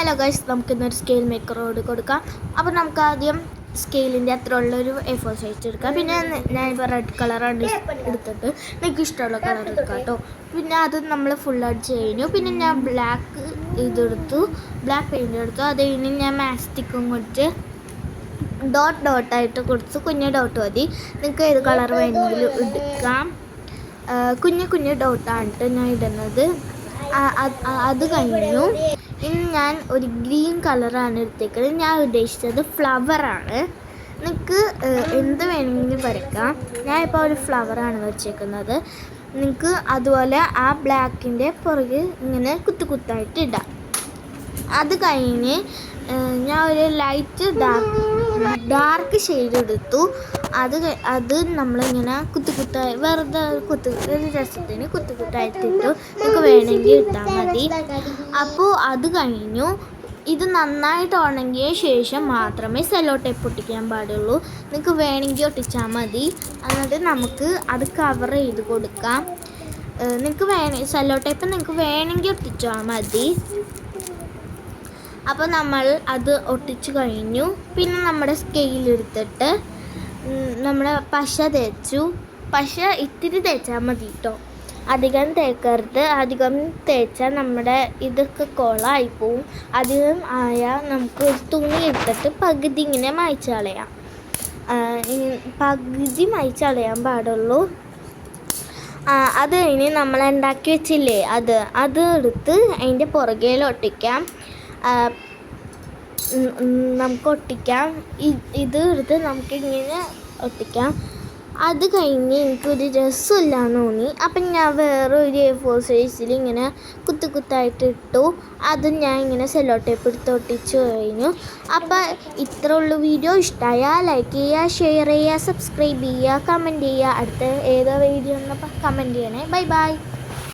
Hello guys, നമുക്കിന്നൊരു scale മേക്കറോട് കൊടുക്കാം. അപ്പോൾ നമുക്ക് ആദ്യം സ്കെയിലിൻ്റെ അത്ര ഉള്ളൊരു A4 സൈസ് എടുക്കാം. പിന്നെ ഞാനിപ്പോൾ റെഡ് കളറാണ് എടുത്തിട്ട് നിങ്ങൾക്ക് ഇഷ്ടമുള്ള കളർ എടുക്കാം കേട്ടോ. പിന്നെ അത് നമ്മൾ ഫുൾ അടിച്ച് കഴിഞ്ഞു. പിന്നെ ഞാൻ ബ്ലാക്ക് ബ്ലാക്ക് പെയിൻ്റ് എടുത്തു. അത് കഴിഞ്ഞ് ഞാൻ മാസ്റ്റിക്കും കൊടുത്ത് ഡോട്ടായിട്ട് കൊടുത്തു. കുഞ്ഞ് ഡോട്ട് മതി, നിങ്ങൾക്ക് ഏത് കളർ വേണമെങ്കിലും എടുക്കാം. കുഞ്ഞു ഡോട്ടാണ് ഞാൻ ഇടുന്നത്. അത് കഴിഞ്ഞു. ഇനി ഞാൻ ഒരു ഗ്രീൻ കളറാണ് എടുത്തേക്കുന്നത്. ഞാൻ ഉദ്ദേശിച്ചത് ഫ്ലവറാണ്. നിങ്ങൾക്ക് എന്ത് വേണമെങ്കിലും വരയ്ക്കാം. ഞാനിപ്പോൾ ഒരു ഫ്ലവറാണ് വരച്ചേക്കുന്നത്. നിങ്ങൾക്ക് അതുപോലെ ആ ബ്ലാക്കിൻ്റെ പുറകെ ഇങ്ങനെ കുത്തായിട്ട് ഇടാം. അത് കഴിഞ്ഞ് ഞാൻ ഒരു ലൈറ്റ് ഡാർക്ക് ഷെയ്ഡ് എടുത്തു. അത് നമ്മളിങ്ങനെ കുത്തായി വെറുതെ ഒരു രസത്തിന് കുത്തായിട്ടിട്ടു. നിങ്ങൾക്ക് വേണമെങ്കിൽ ഇട്ടാൽ മതി. അപ്പോൾ അത് കഴിഞ്ഞു. ഇത് നന്നായിട്ട് ഉണങ്ങിയ ശേഷം മാത്രമേ സെല്ലോ ടേപ്പ് ഒട്ടിക്കാൻ പാടുള്ളൂ. നിങ്ങൾക്ക് വേണമെങ്കിൽ ഒട്ടിച്ചാൽ മതി. എന്നിട്ട് നമുക്ക് അത് കവർ ചെയ്ത് കൊടുക്കാം. നിങ്ങൾക്ക് സെല്ലോ ടേപ്പ് നിങ്ങൾക്ക് വേണമെങ്കിൽ ഒട്ടിച്ചാൽ മതി. അപ്പോൾ നമ്മൾ അത് ഒട്ടിച്ചു കഴിഞ്ഞു. പിന്നെ നമ്മുടെ സ്കെയിലെടുത്തിട്ട് നമ്മുടെ പശ തേച്ചു. പശ ഇത്തിരി തേച്ചാൽ മതി കേട്ടോ, അധികം തേക്കരുത്. അധികം തേച്ചാൽ നമ്മുടെ ഇതൊക്കെ കൊളായിപ്പോവും. അധികം ആയാൽ നമുക്ക് ഒരു തുണി എടുത്തിട്ട് പകുതി ഇങ്ങനെ മായ്ച്ച് കളയാം. പകുതി മായ്ച്ച് കളയാൻ പാടുള്ളൂ. അത് കഴിഞ്ഞ് നമ്മൾ ഉണ്ടാക്കി വെച്ചില്ലേ അത് എടുത്ത് അതിൻ്റെ പുറകിലൊട്ടിക്കാം. നമുക്ക് ഒട്ടിക്കാം. ഇത് എടുത്ത് നമുക്കിങ്ങനെ ഒട്ടിക്കാം. അത് കഴിഞ്ഞ് എനിക്കൊരു രസമില്ലാന്ന് തോന്നി. അപ്പം ഞാൻ വേറെ ഒരു A4 സൈസിൽ ഇങ്ങനെ കുത്തായിട്ട് ഇട്ടു. അത് ഞാൻ ഇങ്ങനെ സെല്ലോ ടേപ്പ് എടുത്ത് ഒട്ടിച്ചു കഴിഞ്ഞു. അപ്പം ഇത്ര ഉള്ളു. വീഡിയോ ഇഷ്ടമായാൽ ലൈക്ക് ചെയ്യുക, ഷെയർ ചെയ്യുക, സബ്സ്ക്രൈബ് ചെയ്യുക, കമൻറ്റ് ചെയ്യുക. അടുത്ത ഏതോ വീഡിയോ എന്നപ്പോൾ കമൻറ്റ് ചെയ്യണേ. ബൈ.